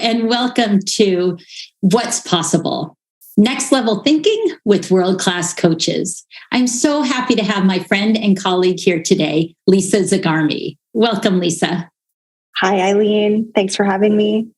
and welcome to What's Possible, Next Level Thinking with World-Class Coaches. I'm so happy to have my friend and colleague here today, Lisa Zagarmi. Welcome, Lisa. Hi, Eileen. Thanks for having me.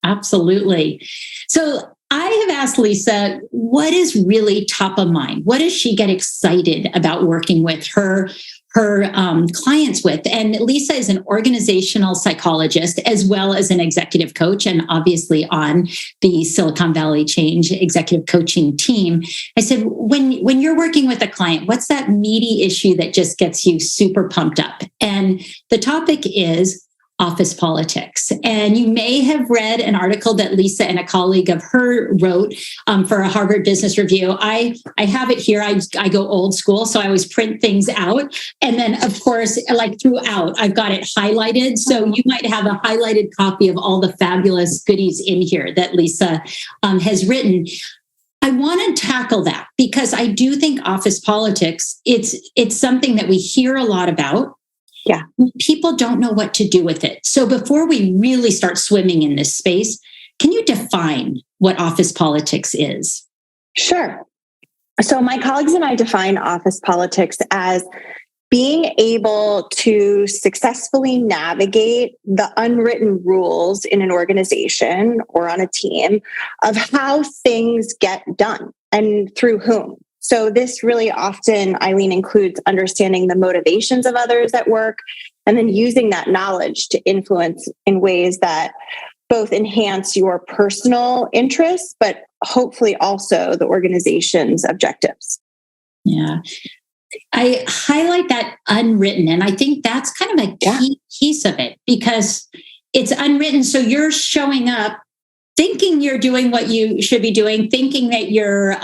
Absolutely. So I have asked Lisa, what is really top of mind? What does she get excited about working with her clients with? And Lisa is an organizational psychologist as well as an executive coach, and obviously on the Silicon Valley Change executive coaching team. I said, when you're working with a client, what's that meaty issue that just gets you super pumped up? And the topic is office politics. And you may have read an article that Lisa and a colleague of her wrote for a Harvard Business Review. I have it here. I go old school, so I always print things out. And then, of course, like throughout, I've got it highlighted. So you might have a highlighted copy of all the fabulous goodies in here that Lisa has written. I want to tackle that because I do think office politics, it's something that we hear a lot about. Yeah. People don't know what to do with it. So before we really start swimming in this space, can you define what office politics is? Sure. So my colleagues and I define office politics as being able to successfully navigate the unwritten rules in an organization or on a team of how things get done and through whom. So this really often, Eileen, includes understanding the motivations of others at work and then using that knowledge to influence in ways that both enhance your personal interests, but hopefully also the organization's objectives. Yeah. I highlight that unwritten, and I think that's kind of a key piece of it because it's unwritten. So you're showing up thinking you're doing what you should be doing, thinking that you're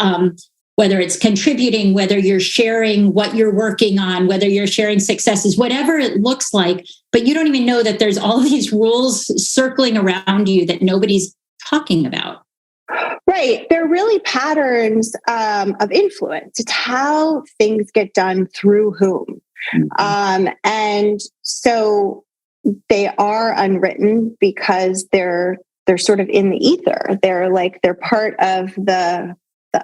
whether it's contributing, whether you're sharing what you're working on, whether you're sharing successes, whatever it looks like, but you don't even know that there's all these rules circling around you that nobody's talking about. Right. They're really patterns of influence. It's how things get done through whom. Mm-hmm. And so they are unwritten because they're sort of in the ether. They're part of the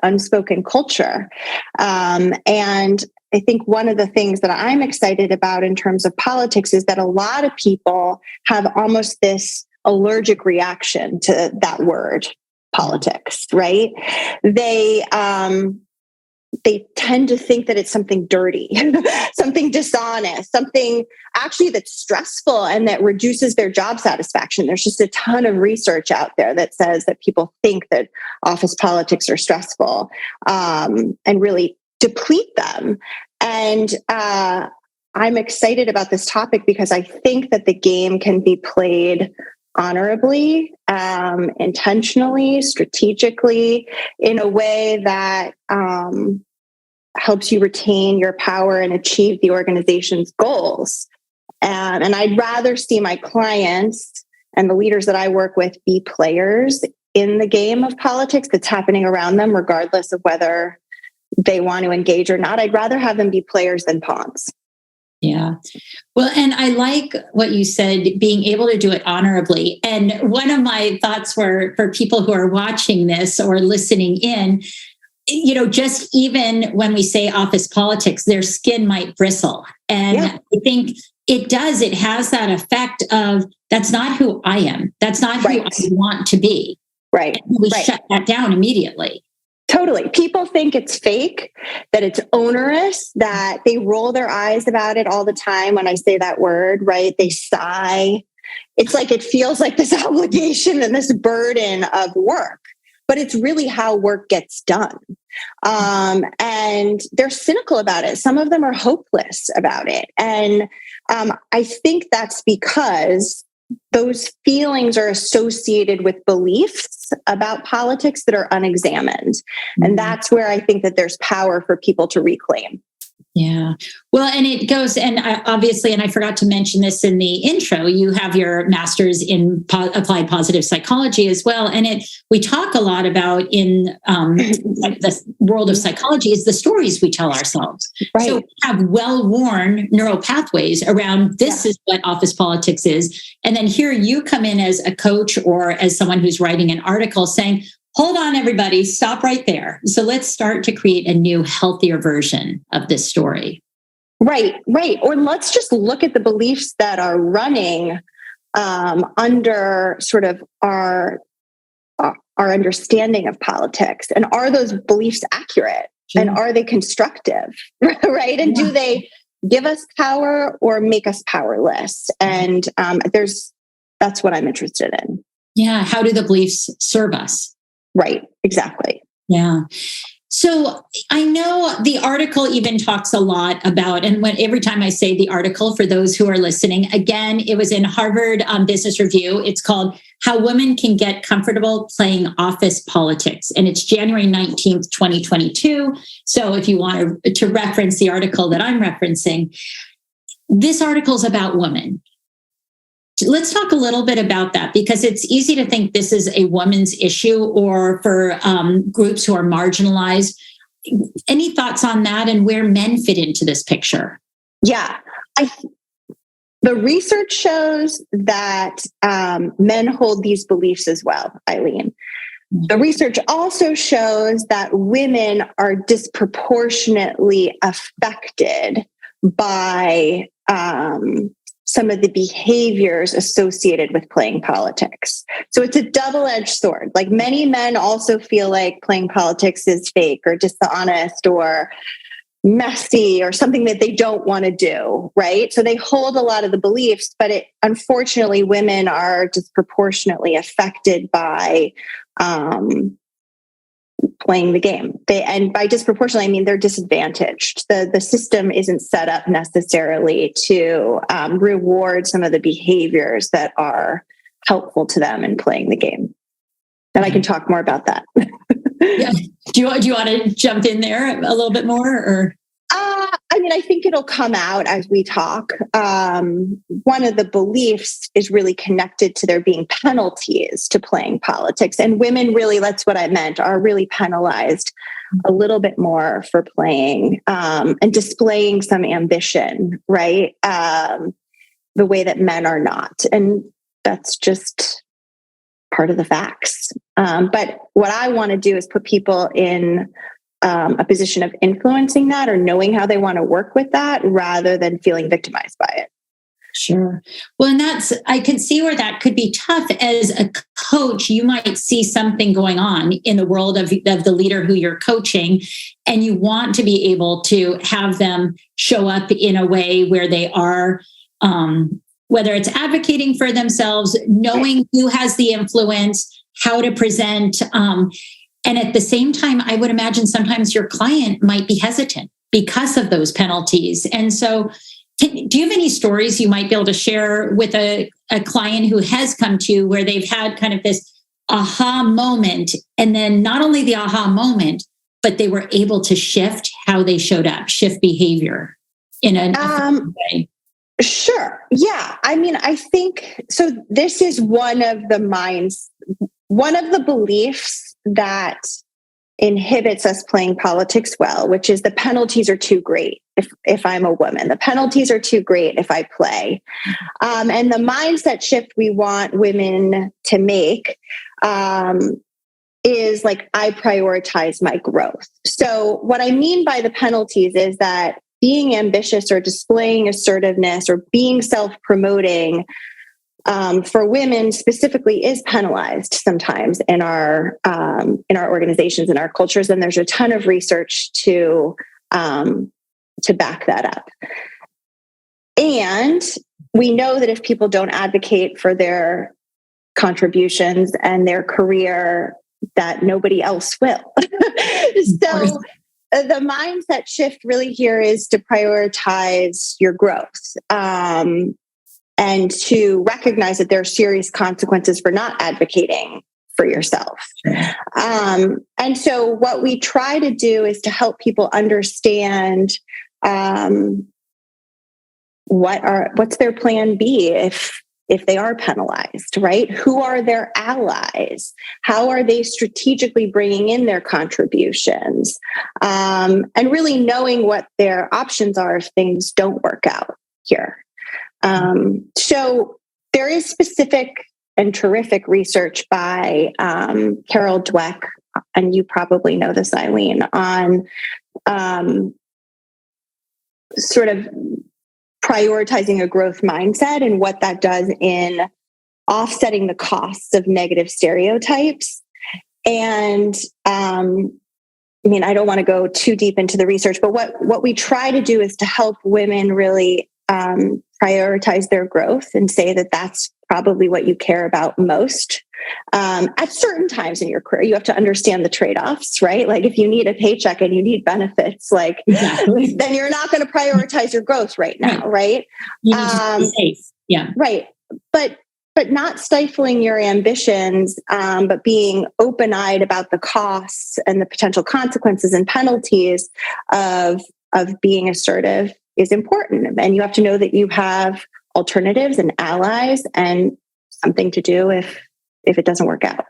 unspoken culture. And I think one of the things that I'm excited about in terms of politics is that a lot of people have almost this allergic reaction to that word, politics, right? They tend to think that it's something dirty, something dishonest, something actually that's stressful and that reduces their job satisfaction. There's just a ton of research out there that says that people think that office politics are stressful and really deplete them. And I'm excited about this topic because I think that the game can be played honorably, intentionally, strategically, in a way that helps you retain your power and achieve the organization's goals. And I'd rather see my clients and the leaders that I work with be players in the game of politics that's happening around them, regardless of whether they want to engage or not. I'd rather have them be players than pawns. Yeah. Well, and I like what you said, being able to do it honorably. And one of my thoughts were for people who are watching this or listening in, just even when we say office politics, their skin might bristle. And I think it has that effect of, that's not who I am. That's not who I want to be. Right. And we shut that down immediately. Totally. People think it's fake, that it's onerous, that they roll their eyes about it all the time when I say that word, right? They sigh. It's like it feels like this obligation and this burden of work, but it's really how work gets done. And they're cynical about it. Some of them are hopeless about it. And I think that's because those feelings are associated with beliefs about politics that are unexamined. Mm-hmm. And that's where I think that there's power for people to reclaim. Yeah. Well, and it goes, and obviously, and I forgot to mention this in the intro, you have your master's in applied positive psychology as well. And we talk a lot about in the world of psychology is the stories we tell ourselves. Right. So we have well-worn neural pathways around this is what office politics is. And then here you come in as a coach or as someone who's writing an article saying, hold on, everybody, stop right there. So let's start to create a new, healthier version of this story. Right. Or let's just look at the beliefs that are running under sort of our understanding of politics. And are those beliefs accurate? Sure. And are they constructive? Right? And do they give us power or make us powerless? And that's what I'm interested in. Yeah. How do the beliefs serve us? Right, exactly. Yeah. So I know the article even talks a lot about, and every time I say the article for those who are listening, again, it was in Harvard Business Review. It's called How Women Can Get Comfortable Playing Office Politics. And it's January 19th, 2022. So if you want to reference the article that I'm referencing, this article is about women. Let's talk a little bit about that, because it's easy to think this is a woman's issue or for groups who are marginalized. Any thoughts on that and where men fit into this picture? Yeah, the research shows that men hold these beliefs as well, Eileen. The research also shows that women are disproportionately affected by some of the behaviors associated with playing politics. So it's a double-edged sword. Like, many men also feel like playing politics is fake or dishonest or messy or something that they don't want to do, right? So they hold a lot of the beliefs, but unfortunately, women are disproportionately affected by playing the game. And by disproportionately, I mean they're disadvantaged. The system isn't set up necessarily to reward some of the behaviors that are helpful to them in playing the game. And I can talk more about that. Yeah. Do you want to jump in there a little bit more, or? I mean, I think it'll come out as we talk. One of the beliefs is really connected to there being penalties to playing politics. And women really, that's what I meant, are really penalized a little bit more for playing and displaying some ambition, right? The way that men are not. And that's just part of the facts. But what I want to do is put people in a position of influencing that or knowing how they want to work with that rather than feeling victimized by it. Sure. Well, and I could see where that could be tough. As a coach, you might see something going on in the world of the leader who you're coaching, and you want to be able to have them show up in a way where they are, whether it's advocating for themselves, knowing who has the influence, how to present, and at the same time, I would imagine sometimes your client might be hesitant because of those penalties. And so do you have any stories you might be able to share with a client who has come to you where they've had kind of this aha moment, and then not only the aha moment, but they were able to shift how they showed up, shift behavior in a way? Sure. Yeah. I mean, I think, so this is one of the beliefs that inhibits us playing politics well, which is the penalties are too great if I'm a woman. The penalties are too great if I play. And the mindset shift we want women to make is like, I prioritize my growth. So what I mean by the penalties is that being ambitious or displaying assertiveness or being self-promoting for women specifically is penalized sometimes in our organizations, in our cultures, and there's a ton of research to back that up. And we know that if people don't advocate for their contributions and their career, that nobody else will. So the mindset shift really here is to prioritize your growth. And to recognize that there are serious consequences for not advocating for yourself. And so what we try to do is to help people understand What's their plan B if they are penalized, right? Who are their allies? How are they strategically bringing in their contributions? And really knowing what their options are if things don't work out here. So there is specific and terrific research by Carol Dweck, and you probably know this, Eileen, on sort of prioritizing a growth mindset and what that does in offsetting the costs of negative stereotypes. And I don't want to go too deep into the research, but what we try to do is to help women really prioritize their growth and say that that's probably what you care about most. At certain times in your career, you have to understand the trade-offs, right? Like if you need a paycheck and you need benefits, like exactly. Then you're not going to prioritize your growth right now, right? You need to be safe. Yeah. Right. But not stifling your ambitions, but being open-eyed about the costs and the potential consequences and penalties of being assertive is important. And you have to know that you have alternatives and allies and something to do if it doesn't work out.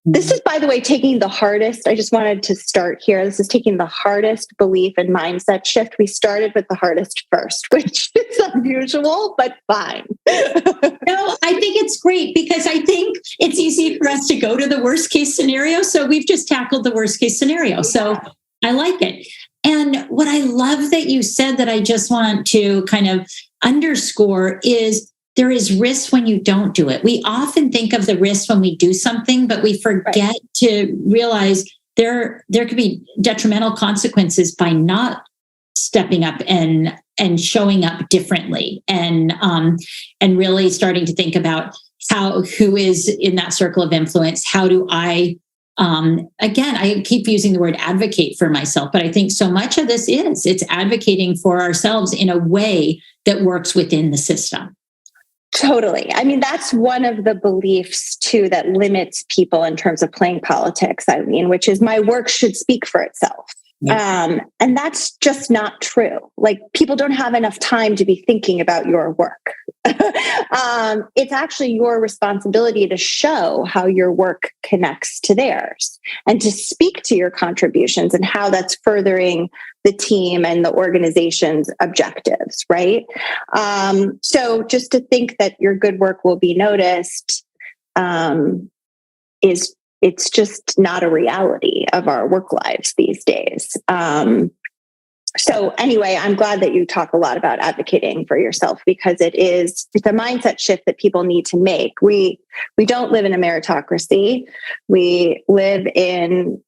This is, by the way, taking the hardest. I just wanted to start here. This is taking the hardest belief and mindset shift. We started with the hardest first, which is unusual, but fine. No, I think it's great because I think it's easy for us to go to the worst case scenario. So we've just tackled the worst case scenario. So I like it. And what I love that you said that I just want to kind of underscore is there is risk when you don't do it. We often think of the risk when we do something, but we forget to realize there could be detrimental consequences by not stepping up and showing up differently and really starting to think about who is in that circle of influence. How do I again, I keep using the word advocate for myself, but I think so much of this it's advocating for ourselves in a way that works within the system. Totally. I mean, that's one of the beliefs too that limits people in terms of playing politics, Eileen, which is my work should speak for itself. And that's just not true. Like people don't have enough time to be thinking about your work. It's actually your responsibility to show how your work connects to theirs and to speak to your contributions and how that's furthering the team and the organization's objectives, right? So just to think that your good work will be noticed it's just not a reality of our work lives these days. So anyway, I'm glad that you talk a lot about advocating for yourself because it's a mindset shift that people need to make. We don't live in a meritocracy. We live in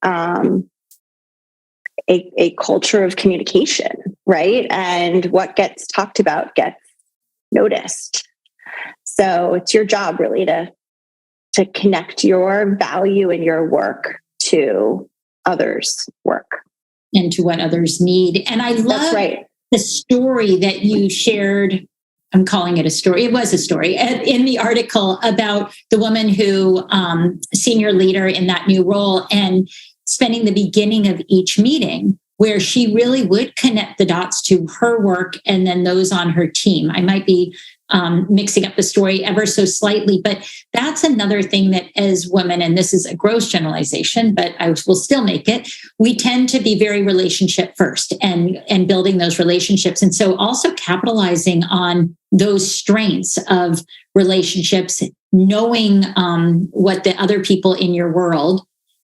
a culture of communication, right? And what gets talked about gets noticed. So it's your job really to connect your value and your work to others' work. And to what others need. And I love the story that you shared. I'm calling it a story. It was a story in the article about the woman who, senior leader in that new role and spending the beginning of each meeting where she really would connect the dots to her work and then those on her team. I might be mixing up the story ever so slightly, but that's another thing that as women, and this is a gross generalization, but I will still make it, we tend to be very relationship first and building those relationships. And so also capitalizing on those strengths of relationships, knowing what the other people in your world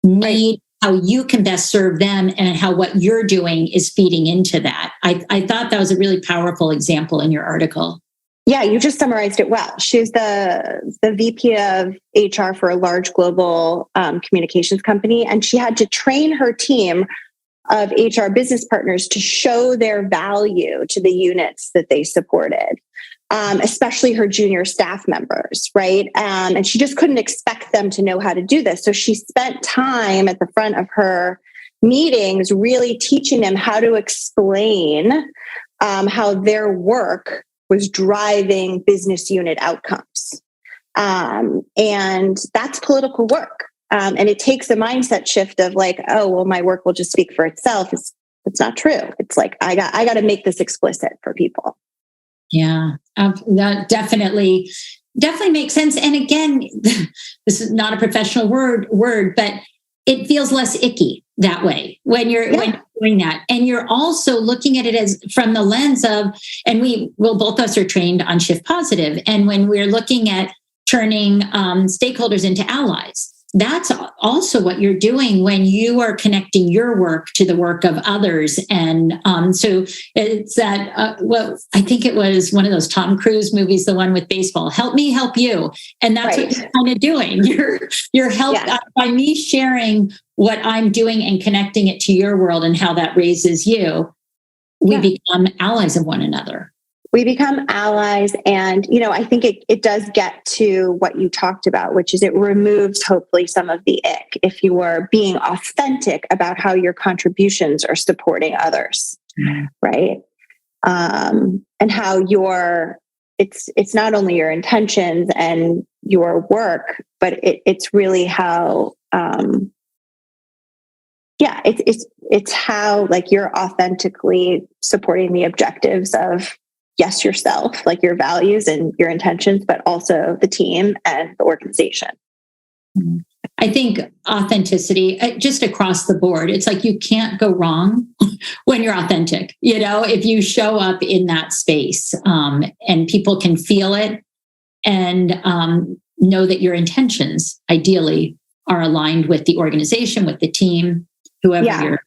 need, how you can best serve them and how what you're doing is feeding into that. I thought that was a really powerful example in your article. Yeah, you just summarized it well. She's the VP of HR for a large global communications company, and she had to train her team of HR business partners to show their value to the units that they supported, especially her junior staff members, right? And she just couldn't expect them to know how to do this. So she spent time at the front of her meetings really teaching them how to explain how their work was driving business unit outcomes. And that's political work. And it takes a mindset shift of like, oh, well, my work will just speak for itself. It's not true. It's like, I got to make this explicit for people. Yeah, that definitely makes sense. And again, this is not a professional word, but it feels less icky that way when you're doing that. And you're also looking at it as from the lens of, and both of us are trained on Shift Positive. And when we're looking at turning stakeholders into allies, that's also what you're doing when you are connecting your work to the work of others. And so it's that, I think it was one of those Tom Cruise movies, the one with baseball, help me help you. And that's what you're kind of doing. You're helped by me sharing what I'm doing and connecting it to your world and how that raises you. We become allies of one another. We become allies. And, I think it does get to what you talked about, which is it removes hopefully some of the ick if you are being authentic about how your contributions are supporting others, right? And how it's not only your intentions and your work, but it's really how, it's how like you're authentically supporting the objectives of yourself, like your values and your intentions, but also the team and the organization. I think authenticity just across the board, it's like you can't go wrong when you're authentic, if you show up in that space and people can feel it and know that your intentions ideally are aligned with the organization, with the team, whoever you're.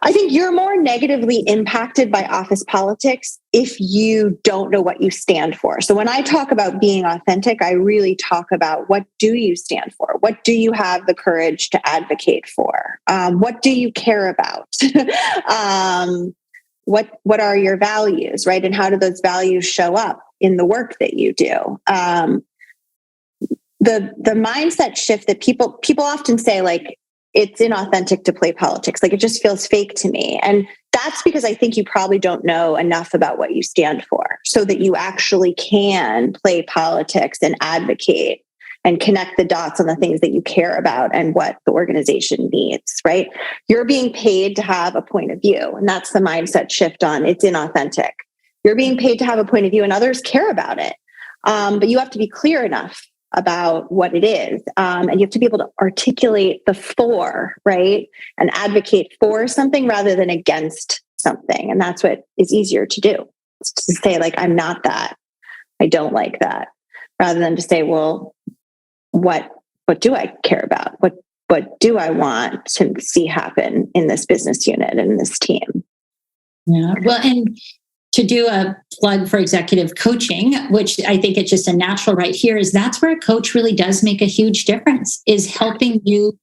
I think you're more negatively impacted by office politics if you don't know what you stand for. So when I talk about being authentic, I really talk about what do you stand for? What do you have the courage to advocate for? What do you care about? What are your values, right? And how do those values show up in the work that you do? The mindset shift that people often say, like, it's inauthentic to play politics. Like, it just feels fake to me. And that's because I think you probably don't know enough about what you stand for so that you actually can play politics and advocate and connect the dots on the things that you care about and what the organization needs, right? You're being paid to have a point of view. And that's the mindset shift on it's inauthentic. You're being paid to have a point of view and others care about it. But you have to be clear enough about what it is. And you have to be able to articulate the for, right? And advocate for something rather than against something. And that's what is easier to do. It's to say, like, I'm not that. I don't like that. Rather than to say, well, what do I care about? What do I want to see happen in this business unit and this team? Yeah. Well, and to do a plug for executive coaching, which I think it's just a natural right here, is that's where a coach really does make a huge difference, is helping you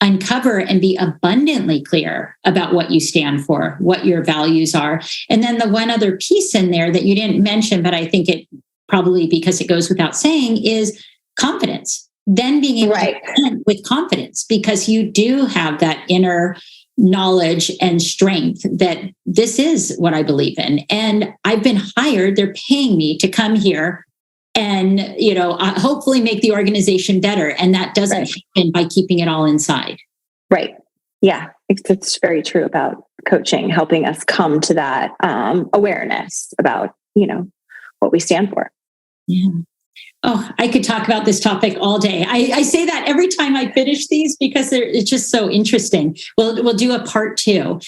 uncover and be abundantly clear about what you stand for, what your values are. And then the one other piece in there that you didn't mention, but I think it probably because it goes without saying, is confidence. Then being able to present with confidence, because you do have that inner knowledge and strength that this is what I believe in. And I've been hired, they're paying me to come here and, hopefully make the organization better. And that doesn't happen by keeping it all inside. Right. Yeah. It's very true about coaching, helping us come to that awareness about, what we stand for. Yeah. Oh, I could talk about this topic all day. I say that every time I finish these because it's just so interesting. We'll do a part 2.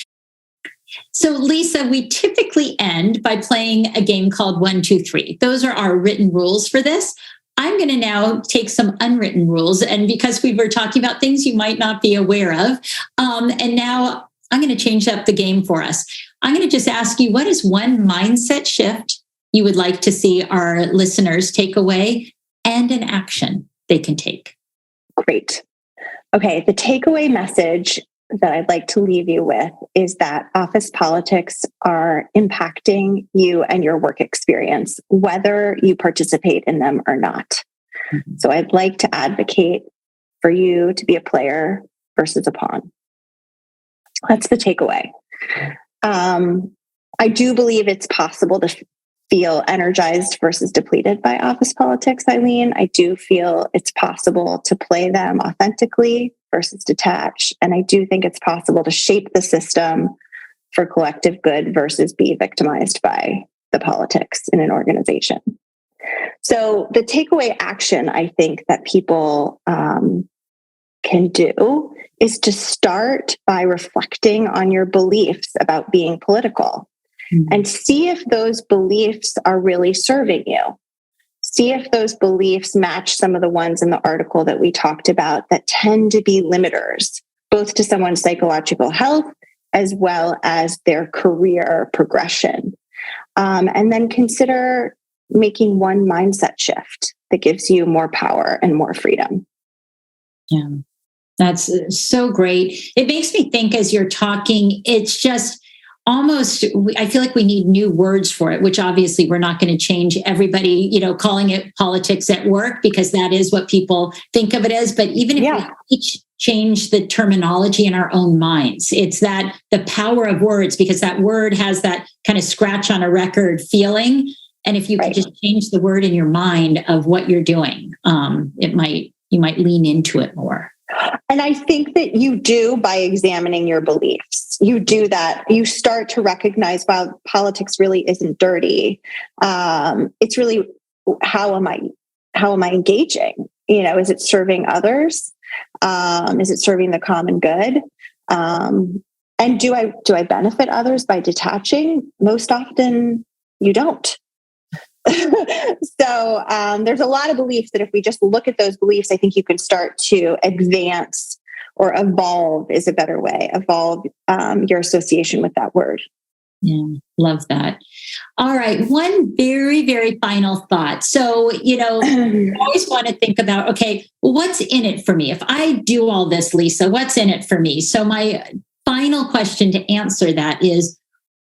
So, Lisa, we typically end by playing a game called 1, 2, 3. Those are our written rules for this. I'm going to now take some unwritten rules. And because we were talking about things you might not be aware of, and now I'm going to change up the game for us. I'm going to just ask you, what is one mindset shift you would like to see our listeners take away and an action they can take? Great. Okay. The takeaway message that I'd like to leave you with is that office politics are impacting you and your work experience, whether you participate in them or not. Mm-hmm. So I'd like to advocate for you to be a player versus a pawn. That's the takeaway. I do believe it's possible to feel energized versus depleted by office politics, Eileen. I do feel it's possible to play them authentically versus detached. And I do think it's possible to shape the system for collective good versus be victimized by the politics in an organization. So the takeaway action I think that people can do is to start by reflecting on your beliefs about being political and see if those beliefs are really serving you. See if those beliefs match some of the ones in the article that we talked about that tend to be limiters, both to someone's psychological health as well as their career progression. And then consider making one mindset shift that gives you more power and more freedom. Yeah, that's so great. It makes me think as you're talking, it's just almost, I feel like we need new words for it, which obviously we're not going to change everybody, calling it politics at work, because that is what people think of it as. But even if we each change the terminology in our own minds, it's that the power of words, because that word has that kind of scratch on a record feeling. And if you could just change the word in your mind of what you're doing, you might lean into it more. And I think that you do by examining your beliefs. You do that. You start to recognize, well, politics really isn't dirty. It's really, how am I engaging? Is it serving others? Is it serving the common good? And do I benefit others by detaching? Most often you don't. So there's a lot of beliefs that if we just look at those beliefs, I think you can start to advance, or evolve is a better way, evolve your association with that word. Yeah, love that. All right. One very, very final thought. So, I always want to think about, okay, well, what's in it for me? If I do all this, Lisa, what's in it for me? So my final question to answer that is,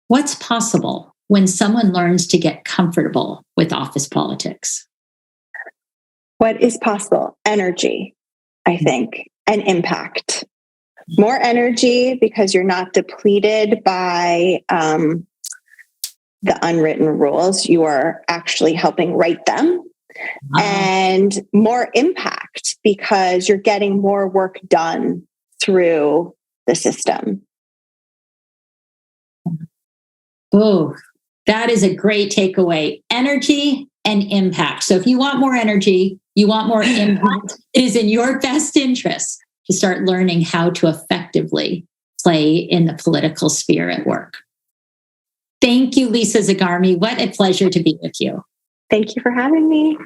what's possible when someone learns to get comfortable with office politics? What is possible? Energy, I think, and impact. More energy because you're not depleted by the unwritten rules. You are actually helping write them. Wow. And more impact because you're getting more work done through the system. Oh, that is a great takeaway. Energy and impact. So if you want more energy, you want more impact, it is in your best interest to start learning how to effectively play in the political sphere at work. Thank you, Lisa Zagarmi. What a pleasure to be with you. Thank you for having me.